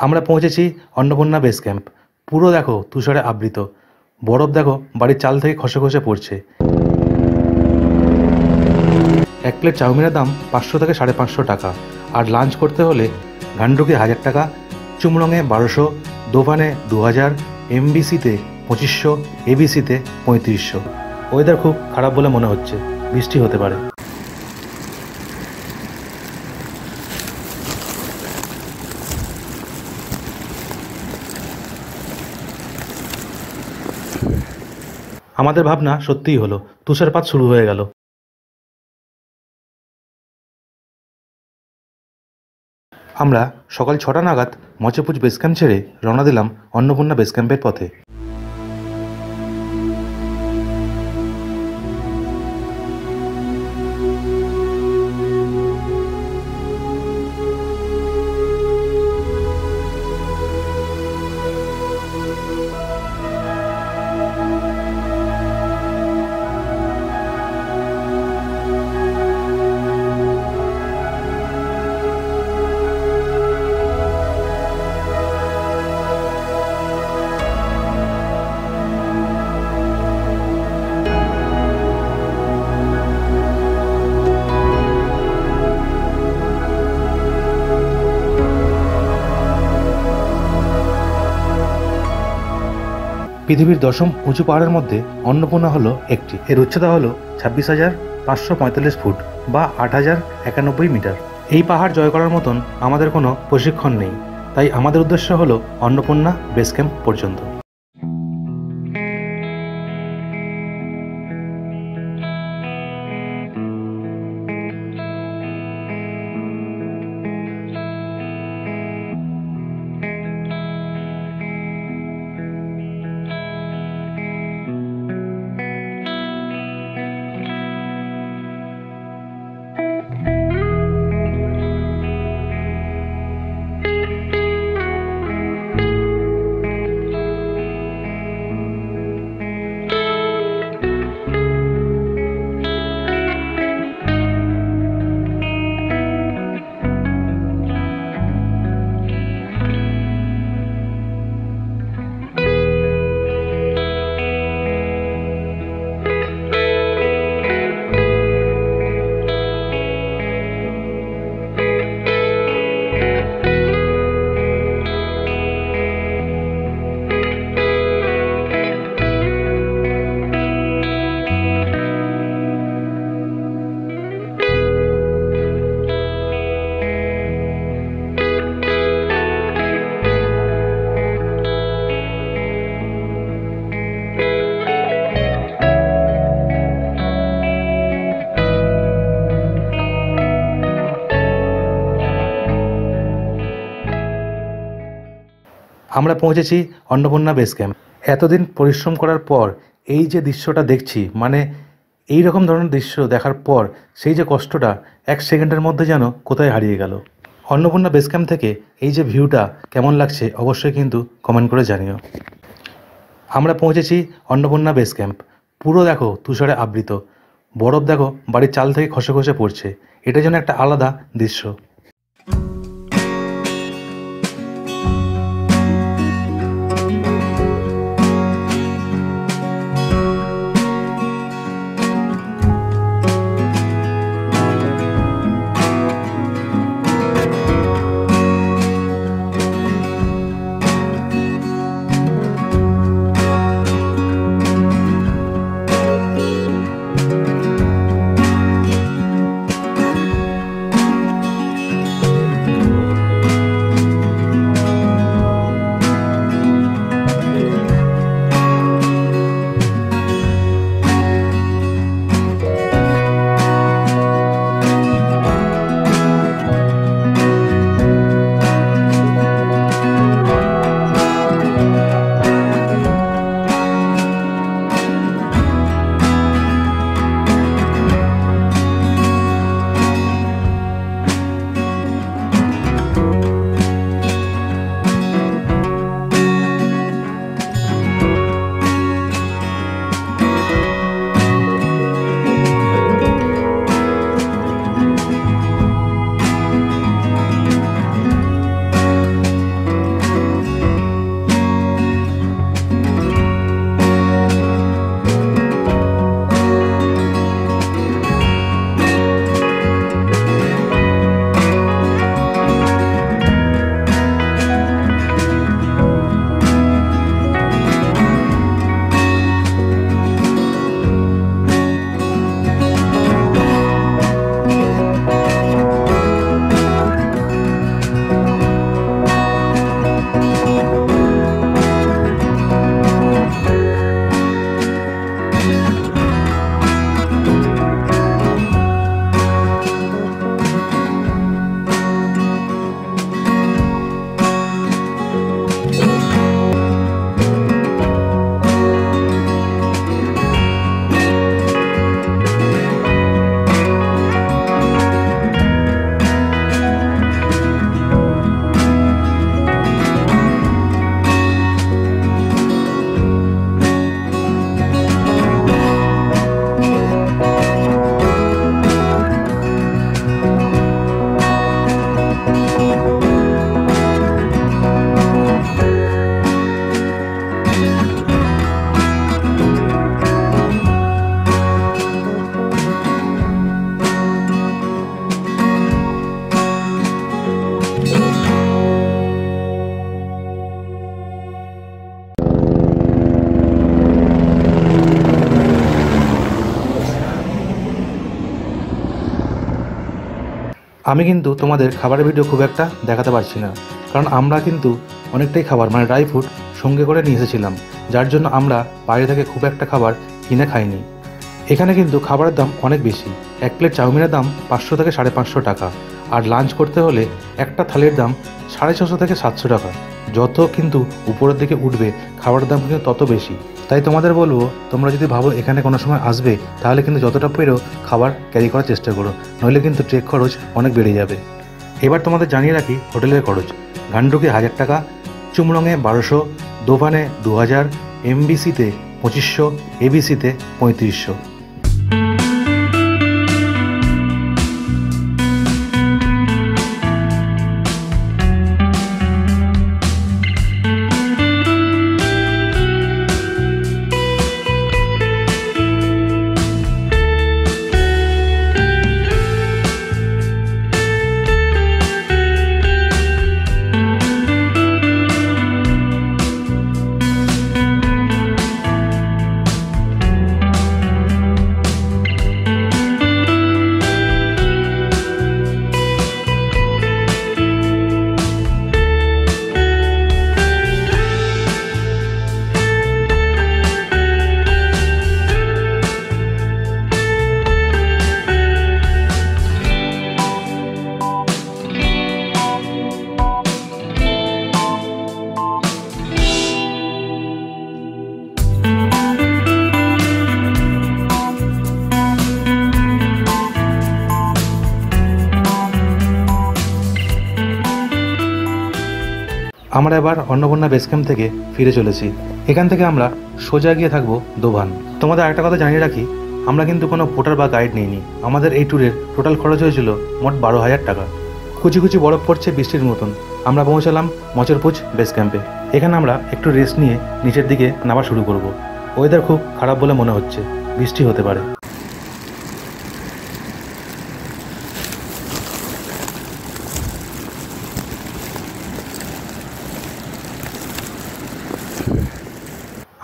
আমরা পৌঁছেছি Annapurna base camp. পুরো দেখো তুষারে আবৃত, বরফ দেখো বাড়ির চাল থেকে খসে খসে পড়ছে। এক প্লেট চাউমিনের দাম 500 থেকে 550 টাকা, আর লাঞ্চ করতে হলে গান্ডুকে 1000 টাকা, চুমরঙে 1200, দোভানে 2000, এমবিসিতে 2500, এবিসিতে 3500। ওয়েদার খুব খারাপ বলে মনে হচ্ছে, বৃষ্টি হতে পারে। আমাদের ভাবনা সত্যিই হলো, তুষারপাত শুরু হয়ে গেল। আমরা সকাল 6টা নাগাদ মচেপুচ বেস ক্যাম্প ছেড়ে রওনা দিলাম অন্নপূর্ণা বেস ক্যাম্পের পথে। পৃথিবীর 10ম উঁচু পাহাড়ের মধ্যে অন্নপূর্ণা হলো একটি। এর উচ্চতা হলো 26,545 ফুট বা 8,091 মিটার। এই পাহাড় জয় করার মতন আমাদের কোনো প্রশিক্ষণ নেই, তাই আমাদের উদ্দেশ্য হলো অন্নপূর্ণা বেস ক্যাম্প পর্যন্ত। আমরা পৌঁছেছি অন্নপূর্ণা বেস ক্যাম্প। এতদিন পরিশ্রম করার পর এই যে দৃশ্যটা দেখছি, মানে এই রকম ধরনের দৃশ্য দেখার পর সেই যে কষ্টটা 1 সেকেন্ডের মধ্যে যেন কোথায় হারিয়ে গেল। অন্নপূর্ণা বেস ক্যাম্প থেকে এই যে ভিউটা কেমন লাগছে অবশ্যই কিন্তু কমেন্ট করে জানিও। আমরা পৌঁছেছি অন্নপূর্ণা বেস ক্যাম্প। পুরো দেখো তুষারে আবৃত, বরফ দেখো বাড়ির চাল থেকে খসে খসে পড়ছে। এটা যেন একটা আলাদা দৃশ্য। আমি কিন্তু তোমাদের খাবারের ভিডিও খুব একটা দেখাতে পারছি না, কারণ আমরা কিন্তু অনেকটাই খাবার মানে ড্রাই ফ্রুট সঙ্গে করে নিয়ে এসেছিলাম, যার জন্য আমরা বাইরে থেকে খুব একটা খাবার কিনে খাইনি। এখানে কিন্তু খাবারের দাম অনেক বেশি। এক প্লেট চাউমিনের দাম 500 থেকে 550 টাকা, আর লাঞ্চ করতে হলে একটা থালির দাম 650 থেকে 700 টাকা। যত কিন্তু উপরের দিকে উঠবে খাবারের দাম কিন্তু তত বেশি। তাই তোমাদের বলবো, তোমরা যদি ভাবো এখানে কোনো সময় আসবে, তাহলে কিন্তু যতটা পেরো খাবার ক্যারি করার চেষ্টা করো, নইলে কিন্তু ট্রেক খরচ অনেক বেড়ে যাবে। এবার তোমাদের জানিয়ে রাখি হোটেলের খরচ। গান্ডুকে 1000 টাকা, চুমরঙে 1200, দোভানে 2000, এমবিসিতে 2500, এবিসিতে 3500। আমরা এবার অন্নপূর্ণা বেস ক্যাম্প থেকে ফিরে চলেছি। এখান থেকে আমরা সোজা গিয়ে থাকবো দোভান। তোমাদের আরেকটা কথা জানিয়ে রাখি, আমরা কিন্তু কোনো পোর্টার বা গাইড নিইনি। আমাদের এই ট্যুরের টোটাল খরচ হয়েছিল মোট 12,000 টাকা। কুচি কুচি বরফ পড়ছে বৃষ্টির মতন। আমরা পৌঁছালাম মচরপুচ বেস ক্যাম্পে। এখানে আমরা একটু রেস্ট নিয়ে নিচের দিকে নামা শুরু করব। ওয়েদার খুব খারাপ বলে মনে হচ্ছে, বৃষ্টি হতে পারে।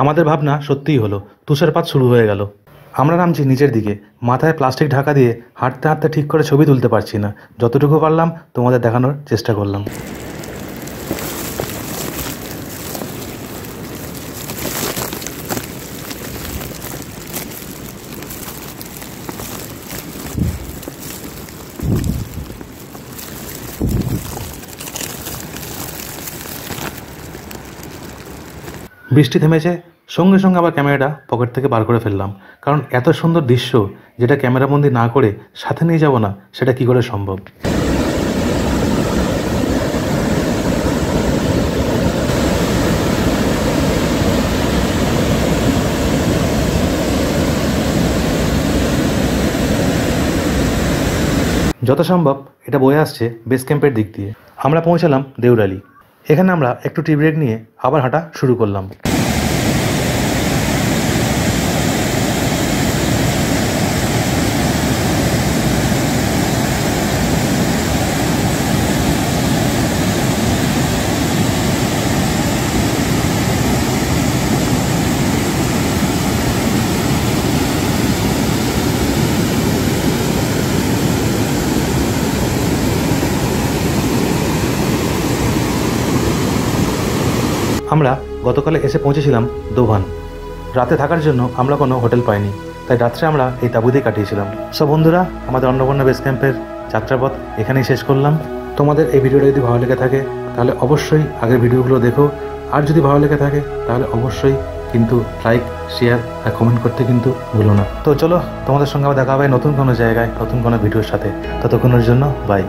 আমাদের ভাবনা সত্যিই হলো, তুষারপাত শুরু হয়ে গেল। আমরা নামছি নিচের দিকে, মাথায় প্লাস্টিক ঢাকা দিয়ে হাঁটতে হাঁটতে ঠিক করে ছবি তুলতে পারছি না। যতটুকু পারলাম তোমাদের দেখানোর চেষ্টা করলাম। বৃষ্টি থেমেছে, সঙ্গে সঙ্গে আবার ক্যামেরাটা পকেট থেকে বার করে ফেললাম, কারণ এত সুন্দর দৃশ্য যেটা ক্যামেরাবন্দি না করে সাথে নিয়ে যাব না, সেটা কি করে সম্ভব। যত সম্ভব এটা বয়ে আসছে বেস ক্যাম্পের দিক দিয়ে। আমরা পৌঁছালাম দেউরালি। এখানে আমরা একটু টি ব্রেক নিয়ে আবার হাঁটা শুরু করলাম। আমরা গতকালে এসে পৌঁছেছিলাম দোভান। রাতে থাকার জন্য আমরা কোনো হোটেল পাইনি, তাই রাত্রে আমরা এই তাঁবুতেই কাটিয়েছিলাম। সব বন্ধুরা, আমাদের অন্নপূর্ণা বেস ক্যাম্পের যাত্রাপথ এখানেই শেষ করলাম। তোমাদের এই ভিডিওটা যদি ভালো লেগে থাকে তাহলে অবশ্যই আগের ভিডিওগুলো দেখো, আর যদি ভালো লেগে থাকে তাহলে অবশ্যই কিন্তু লাইক, শেয়ার আর কমেন্ট করতে কিন্তু ভুলো না। তো চলো, তোমাদের সঙ্গে আবার দেখা হবে নতুন কোনো জায়গায় নতুন কোনো ভিডিওর সাথে। ততক্ষণের জন্য বাই।